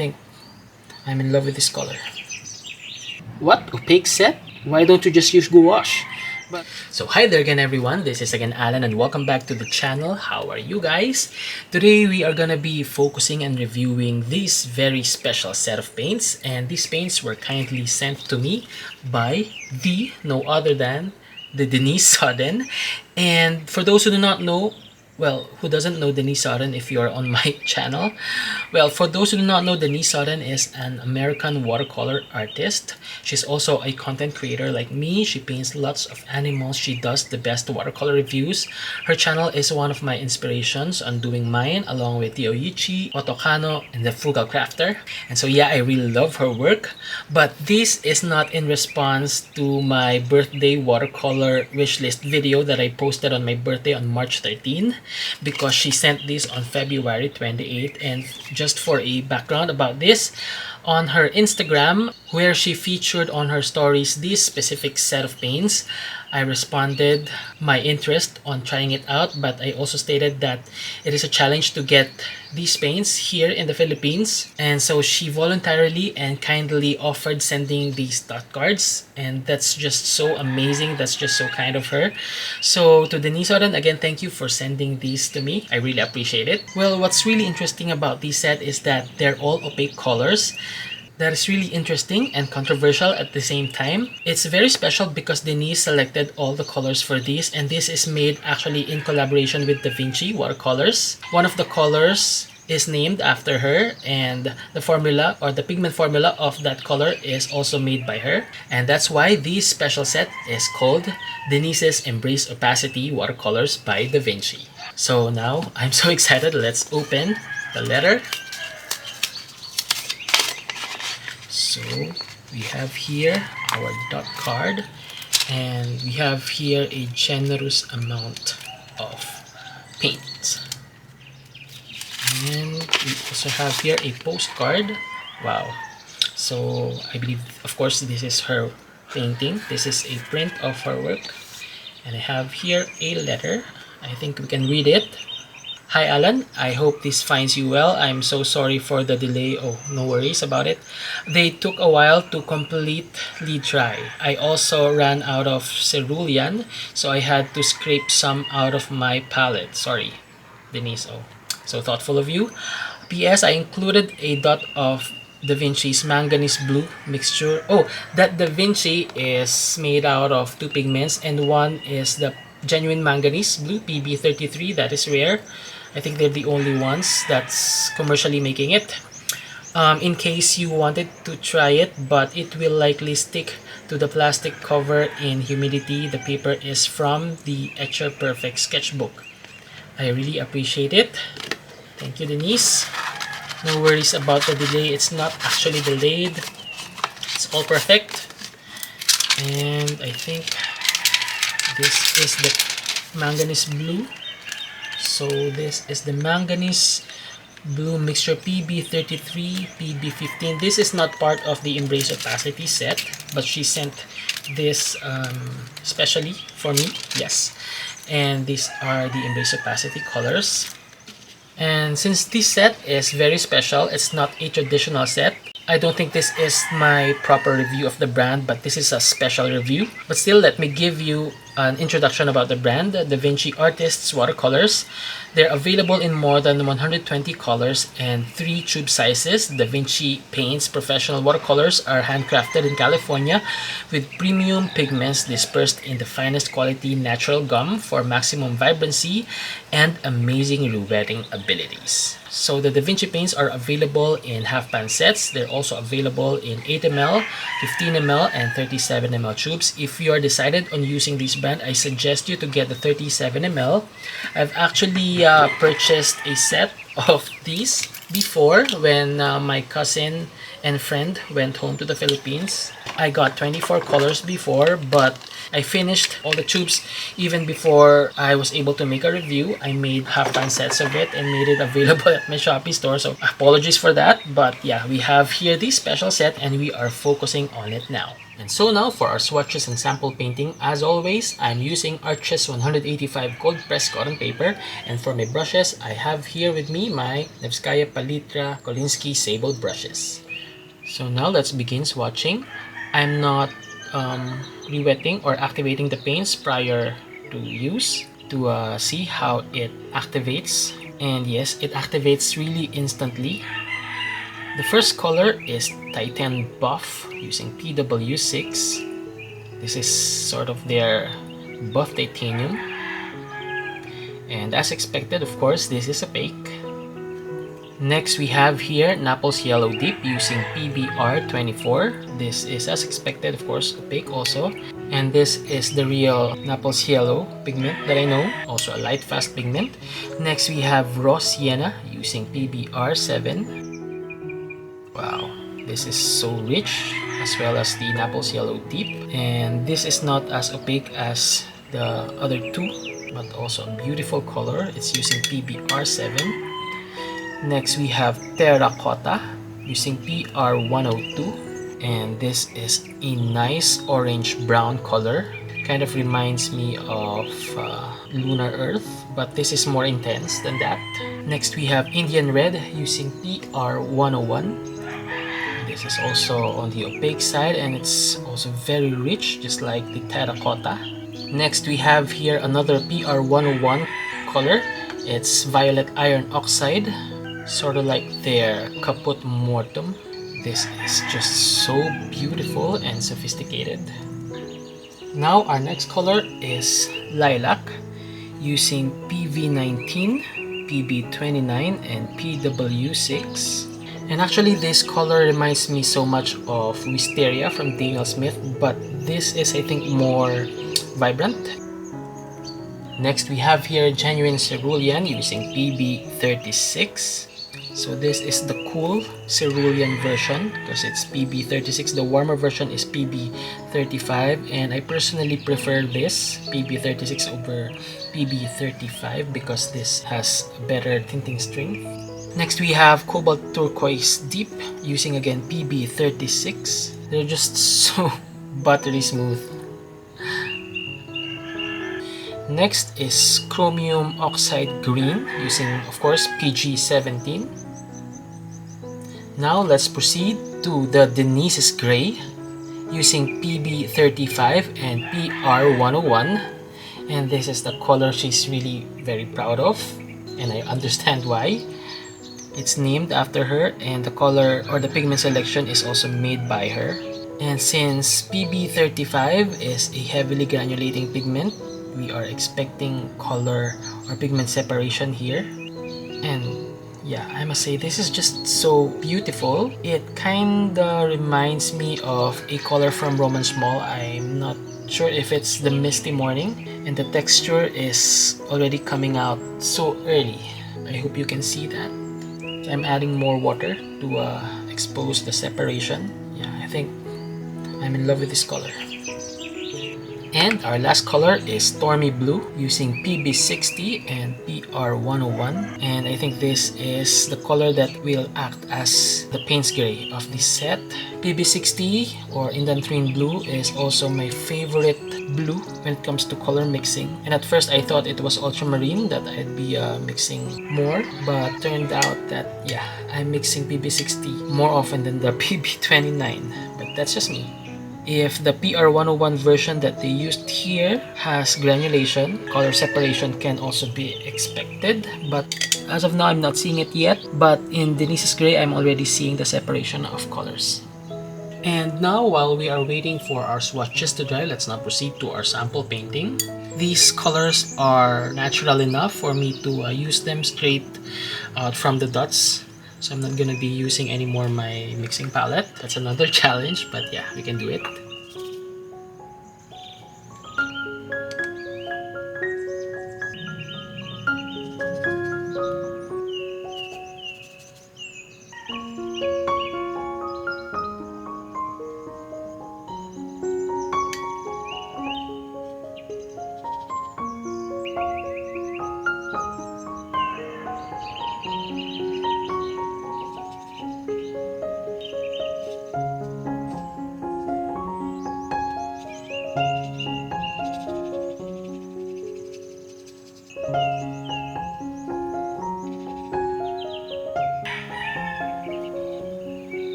think I'm in love with this color. What? Opaque set? Why don't you just use gouache? So hi there again everyone, this is again Alan and welcome back to the channel. How are you guys? Today we are gonna be focusing and reviewing this very special set of paints, and these paints were kindly sent to me by no other than the Denise Soden. And for those who do not know, well, who doesn't know Denise Soden if you're on my channel? Well, for those who do not know, Denise Soden is an American watercolor artist. She's also a content creator like me. She paints lots of animals. She does the best watercolor reviews. Her channel is one of my inspirations on doing mine, along with Yoichi, Otokano, and the Frugal Crafter. And so yeah, I really love her work. But this is not in response to my birthday watercolor wishlist video that I posted on my birthday on March 13. Because she sent this on February 28th. And just for a background about this, on her Instagram, where she featured on her stories this specific set of paints, I responded my interest on trying it out, but I also stated that it is a challenge to get these paints here in the Philippines. And so she voluntarily and kindly offered sending these dot cards, and that's just so amazing. That's just so kind of her. So to Denise Soden, again, thank you for sending these to me. I really appreciate it. Well, what's really interesting about this set is that they're all opaque colors. That is really interesting and controversial at the same time. It's very special because Denise selected all the colors for this, and this is made actually in collaboration with the Vinci Watercolors. One of the colors is named after her, and the formula or the pigment formula of that color is also made by her. And that's why this special set is called Denise's Embrace Opacity Watercolors by Da Vinci. So now I'm so excited. Let's open the letter. So we have here our dot card, and we have here a generous amount of paint. And we also have here a postcard. Wow. So I believe, of course, this is her painting. This is a print of her work. And I have here a letter. I think we can read it. Hi Alan, I hope this finds you well. I'm so sorry for the delay. Oh, no worries about it. They took a while to completely dry. I also ran out of cerulean, so I had to scrape some out of my palette. Sorry, Denise. Oh, so thoughtful of you. P.S. I included a dot of Da Vinci's manganese blue mixture. Oh, that Da Vinci is made out of two pigments, and one is the genuine manganese blue PB33. That is rare. I think they're the only ones that's commercially making it. In case you wanted to try it, but it will likely stick to the plastic cover in humidity. The paper is from the Etcher Perfect sketchbook. I really appreciate it. Thank you, Denise. No worries about the delay. It's not actually delayed. It's all perfect. And I think this is the manganese blue. So this is the manganese blue mixture PB33, PB15. This is not part of the Embrace Opacity set, but she sent this specially for me. Yes, and these are the Embrace Opacity colors. And since this set is very special, it's not a traditional set. I don't think this is my proper review of the brand, but this is a special review. But still, let me give you an introduction about the brand, Da Vinci Artists Watercolors. They're available in more than 120 colors and 3 tube sizes. Da Vinci Paints professional watercolors are handcrafted in California with premium pigments dispersed in the finest quality natural gum for maximum vibrancy and amazing rubbing abilities. So the Da Vinci paints are available in half-pan sets. They're also available in 8 ml, 15 ml, and 37 ml tubes. If you are decided on using this brand, I suggest you to get the 37 ml. I've actually purchased a set of these before when my cousin and friend went home to the Philippines. I got 24 colors before, but I finished all the tubes even before I was able to make a review. I made half-ton sets of it and made it available at my Shopee store, so apologies for that. But yeah, we have here the special set and we are focusing on it now. And so now for our swatches and sample painting, as always, I'm using Arches 185 cold pressed cotton paper, and for my brushes, I have here with me my Nevskaya Palitra Kolinsky Sable brushes. So now let's begin swatching. I'm not re-wetting or activating the paints prior to use to see how it activates. And yes, it activates really instantly. The first color is Titan Buff using PW6. This is sort of their buff titanium. And as expected, of course, this is opaque. Next, we have here Naples Yellow Deep using PBR24. This is as expected, of course, opaque also. And this is the real Naples Yellow pigment that I know, also a light fast pigment. Next, we have Raw Sienna using PBR7. Wow, this is so rich, as well as the Naples Yellow Deep. And this is not as opaque as the other two, but also a beautiful color. It's using PBR7. Next, we have Terracotta using PR102, and this is a nice orange brown color. Kind of reminds me of Lunar Earth, but this is more intense than that. Next, we have Indian Red using PR101. This is also on the opaque side, and it's also very rich, just like the Terracotta. Next, we have here another PR101 color. It's Violet Iron Oxide, sort of like their Caput Mortum. This is just so beautiful and sophisticated. Now our next color is Lilac using PV19, PB29, and PW6. And actually this color reminds me so much of Wisteria from Daniel Smith, but this is, I think, more vibrant. Next, we have here Genuine Cerulean using PB36. So this is the cool cerulean version because it's PB36. The warmer version is PB35, and I personally prefer this PB36 over PB35 because this has better tinting strength. Next, we have Cobalt Turquoise Deep using again PB36. They're just so buttery smooth. Next is Chromium Oxide Green using, of course, PG17. Now let's proceed to the Denise's Gray using PB35 and PR101. And this is the color she's really very proud of, and I understand why. It's named after her, and the color or the pigment selection is also made by her. And since PB35 is a heavily granulating pigment, we are expecting color or pigment separation here. And yeah, I must say this is just so beautiful. It kinda reminds me of a color from Roman Small. I'm not sure if it's the Misty Morning, and the texture is already coming out so early. I hope you can see that. I'm adding more water to expose the separation. Yeah, I think I'm in love with this color. And our last color is Stormy Blue using PB60 and PR101. And I think this is the color that will act as the paints gray of this set. PB60 or Indantrine Blue is also my favorite blue when it comes to color mixing. And at first I thought it was ultramarine that I'd be mixing more, but turned out that yeah, I'm mixing PB60 more often than the PB29. But that's just me. If the PR101 version that they used here has granulation, color separation can also be expected, but as of now I'm not seeing it yet. But in Denise's Gray, I'm already seeing the separation of colors. And now, while we are waiting for our swatches to dry, let's now proceed to our sample painting. These colors are natural enough for me to use them straight out from the dots. So I'm not gonna be using any more my mixing palette. That's another challenge, but yeah, we can do it.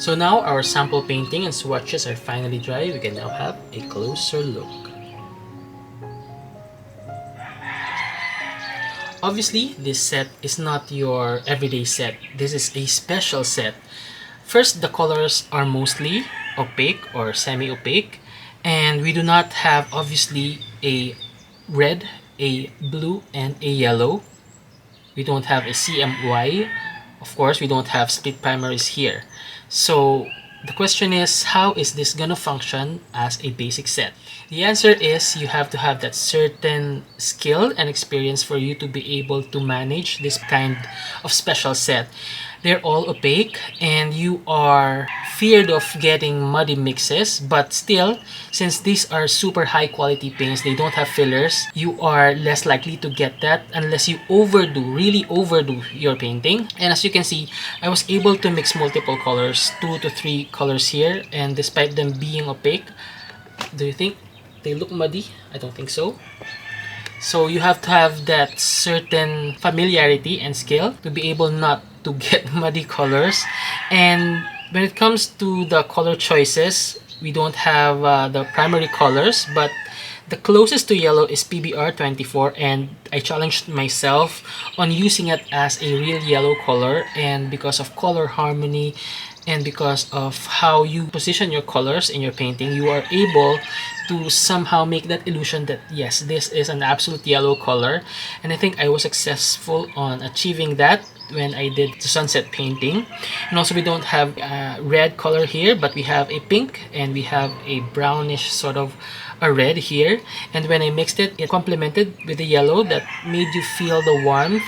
So now our sample painting and swatches are finally dry. We can now have a closer look. Obviously, this set is not your everyday set. This is a special set. First, the colors are mostly opaque or semi-opaque, and we do not have obviously a red, a blue, and a yellow. We don't have a CMY. Of course, we don't have split primaries here. So the question is, how is this gonna function as a basic set? The answer is you have to have that certain skill and experience for you to be able to manage this kind of special set. They're all opaque and you are feared of getting muddy mixes, but still, since these are super high quality paints, they don't have fillers, you are less likely to get that unless you really overdo your painting. And as you can see, I was able to mix multiple colors, 2 to 3 colors here, and despite them being opaque, do you think they look muddy? I don't think so. So you have to have that certain familiarity and skill to be able not to get muddy colors. And when it comes to the color choices, we don't have the primary colors, but the closest to yellow is PBR24, and I challenged myself on using it as a real yellow color, and because of color harmony and because of how you position your colors in your painting, you are able to somehow make that illusion that yes, this is an absolute yellow color. And I think I was successful on achieving that when I did the sunset painting. And also we don't have a red color here, but we have a pink and we have a brownish sort of a red here, and when I mixed it, it complemented with the yellow that made you feel the warmth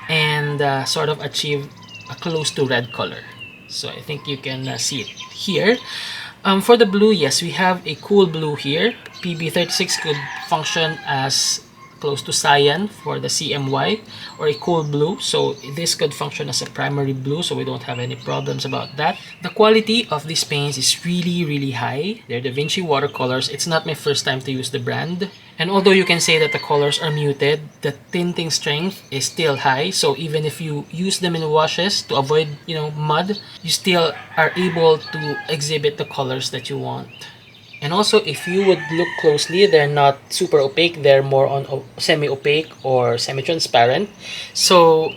and sort of achieve a close to red color. So I think you can see it here. For the blue, yes, we have a cool blue here. PB36 could function as close to cyan for the CMY, or a cool blue, so this could function as a primary blue, so we don't have any problems about that. The quality of these paints is really high. They're the Vinci Watercolors. It's not my first time to use the brand, and although you can say that the colors are muted, the tinting strength is still high, so even if you use them in washes to avoid mud, you still are able to exhibit the colors that you want. And also, if you would look closely, they're not super opaque. They're more on semi-opaque or semi-transparent. So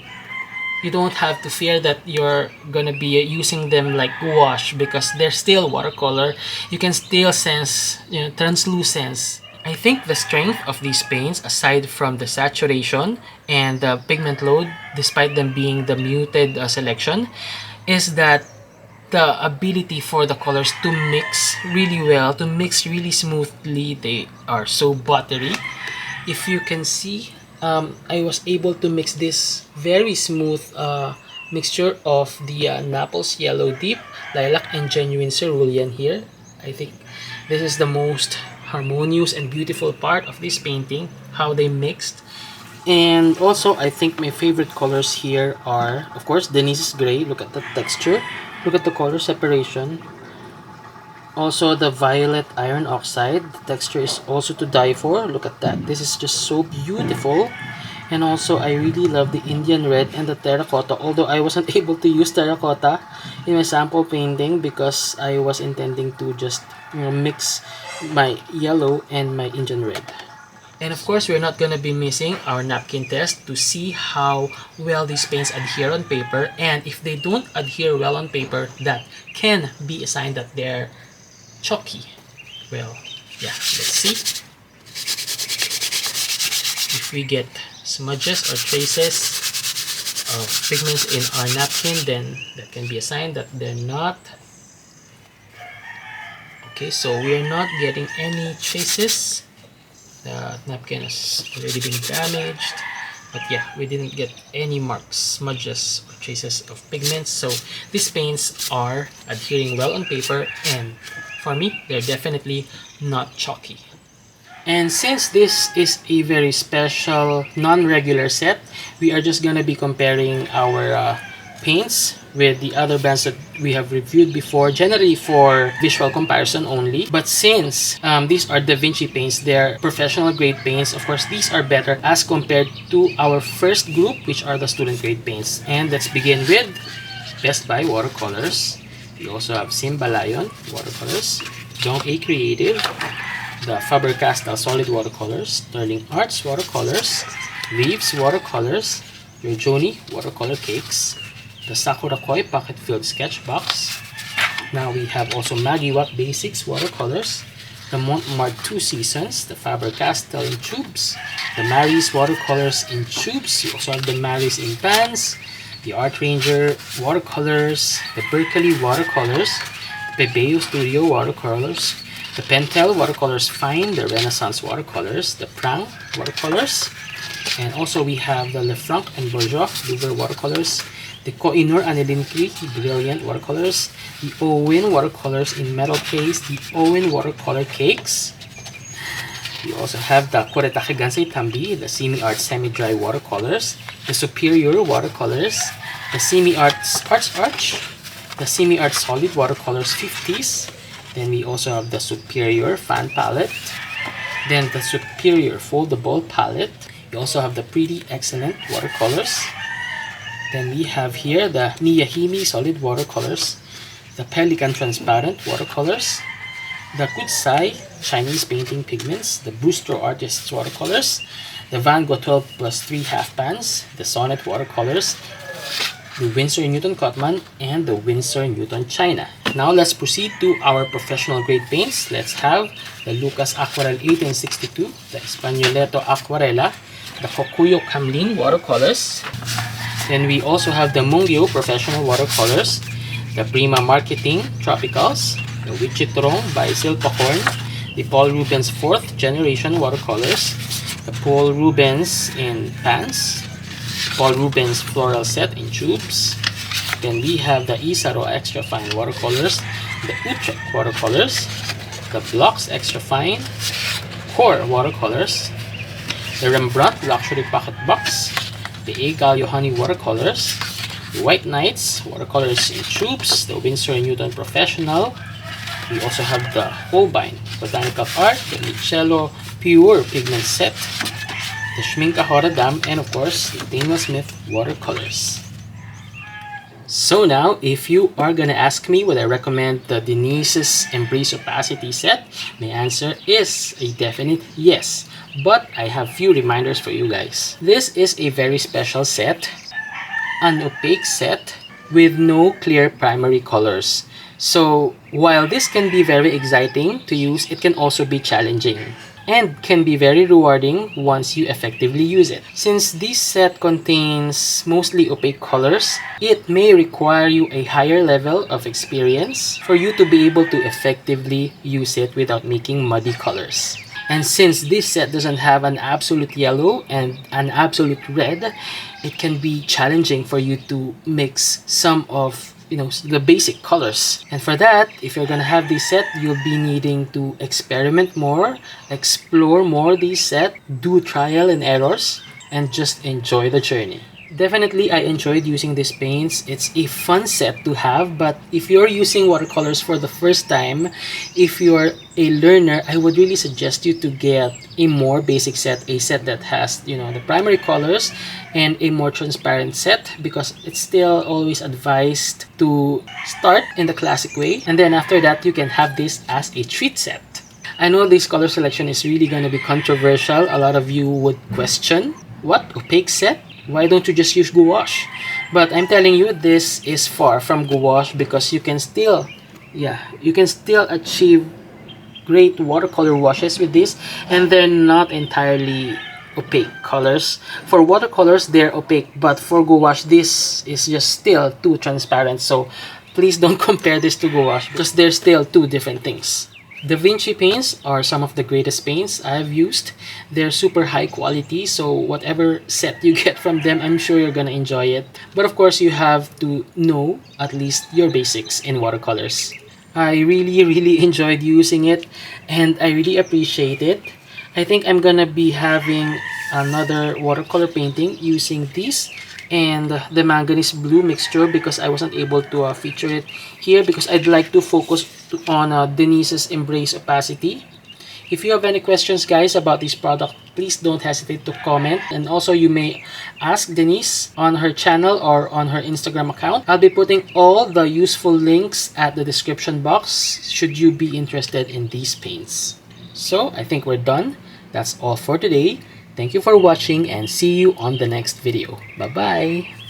you don't have to fear that you're gonna be using them like wash, because they're still watercolor. You can still sense translucence. I think the strength of these paints, aside from the saturation and the pigment load, despite them being the muted selection, is that the ability for the colors to mix really well, to mix really smoothly. They are so buttery. If you can see, I was able to mix this very smooth mixture of the Naples Yellow Deep, Lilac, and Genuine Cerulean here. I think this is the most harmonious and beautiful part of this painting, how they mixed. And also, I think my favorite colors here are, of course, Denise's Gray. Look at the texture. Look at the color separation. Also, the Violet Iron Oxide. The texture is also to die for. Look at that. This is just so beautiful. And also, I really love the Indian Red and the Terracotta. Although I wasn't able to use Terracotta in my sample painting because I was intending to just mix my yellow and my Indian Red. And of course, we're not going to be missing our napkin test to see how well these paints adhere on paper. And if they don't adhere well on paper, that can be a sign that they're chalky. Well, yeah, let's see. If we get smudges or traces of pigments in our napkin, then that can be a sign that they're not. Okay, so we are not getting any traces. The napkin has already been damaged, but yeah, we didn't get any marks, smudges, or traces of pigments. So these paints are adhering well on paper, and for me, they're definitely not chalky. And since this is a very special non-regular set, we are just gonna be comparing our paints with the other brands that we have reviewed before, generally for visual comparison only. But since these are Da Vinci paints, they're professional grade paints, of course these are better as compared to our first group, which are the student grade paints. And let's begin with Best Buy Watercolors. We also have Simbalayon watercolors, Dong A Creative, the Faber-Castell solid watercolors, Sterling Arts watercolors, Leaves watercolors, your Joni watercolor cakes, the Sakura Koi pocket-filled sketch box. Now we have also Magiwak Basics watercolors, the Montmartre Two Seasons, the Faber-Castell in tubes, the Mary's watercolors in tubes. You also have the Mary's in pans, the Art Ranger watercolors, the Berkeley watercolors, the Bebeo Studio watercolors, the Pentel watercolors Fine, the Renaissance watercolors, the Prang watercolors, and also we have the Lefranc and Bourgeois Louvre watercolors, the Koh-i-Noor Anilinkri Brilliant watercolors, the Owen watercolors in metal case, the Owen watercolor cakes. We also have the Koretake Gansei Tambi, the Semi Art Semi-Dry watercolors, the Superior watercolors, the Semi Arts Arch, the Semi Art Solid watercolors 50s. Then we also have the Superior Fan Palette, then the Superior Foldable Palette. We also have the Pretty Excellent watercolors. Then we have here the Miyahimi Solid watercolors, the Pelikan Transparent watercolors, the Kutsai Chinese Painting Pigments, the Bustro Artists watercolors, the Van Gogh 12+3 half pans, the Sonnet watercolors, the Winsor Newton Cotman, and the Winsor Newton China. Now let's proceed to our professional grade paints. Let's have the Lucas Aquarel 1862, the Espagnoleto Aquarela, the Kokuyo Kamlin watercolors. Then we also have the Mungyo Professional watercolors, the Prima Marketing Tropicals, the Wichitrong by Silpacorn, the Paul Rubens 4th Generation watercolors, the Paul Rubens in pans, Paul Rubens floral set in tubes. Then we have the Isaro Extra Fine watercolors, the Utrecht watercolors, the Blocks Extra Fine, Core watercolors, the Rembrandt Luxury Pocket Box, the A. Gallo Honey watercolors, the White Knights watercolors in tubes, the Winsor Newton Professional. We also have the Holbein Botanical Art, the Micello Pure Pigment Set, the Schminke Horadam, and of course the Daniel Smith watercolors. So now, if you are gonna ask me would I recommend the Denise's Embrace Opacity set, my answer is a definite yes. But I have few reminders for you guys. This is a very special set, an opaque set with no clear primary colors. So while this can be very exciting to use, it can also be challenging and can be very rewarding once you effectively use it. Since this set contains mostly opaque colors, it may require you a higher level of experience for you to be able to effectively use it without making muddy colors. And since this set doesn't have an absolute yellow and an absolute red, it can be challenging for you to mix some of the basic colors. And for that, if you're gonna have this set, you'll be needing to experiment more, explore more this set, do trial and errors, and just enjoy the journey. Definitely, I enjoyed using these paints. It's a fun set to have, but if you're using watercolors for the first time, if you're a learner, I would really suggest you to get a more basic set, a set that has, the primary colors and a more transparent set, because it's still always advised to start in the classic way, and then after that, you can have this as a treat set. I know this color selection is really going to be controversial. A lot of you would question, what, opaque set? Why don't you just use gouache? But I'm telling you, this is far from gouache, because you can still achieve great watercolor washes with this, and they're not entirely opaque colors. For watercolors, they're opaque, but for gouache, this is just still too transparent. So please don't compare this to gouache, because they're still two different things. The Vinci paints are some of the greatest paints I've used. They're super high quality, so whatever set you get from them, I'm sure you're gonna enjoy it. But of course, you have to know at least your basics in watercolors. I really enjoyed using it, and I really appreciate it. I think I'm gonna be having another watercolor painting using these and the manganese blue mixture, because I wasn't able to feature it here, because I'd like to focus on Denise's Embrace Opacity. If you have any questions, guys, about this product, please don't hesitate to comment. And also, you may ask Denise on her channel or on her Instagram account. I'll be putting all the useful links at the description box should you be interested in these paints. So, I think we're done. That's all for today. Thank you for watching and see you on the next video. Bye-bye!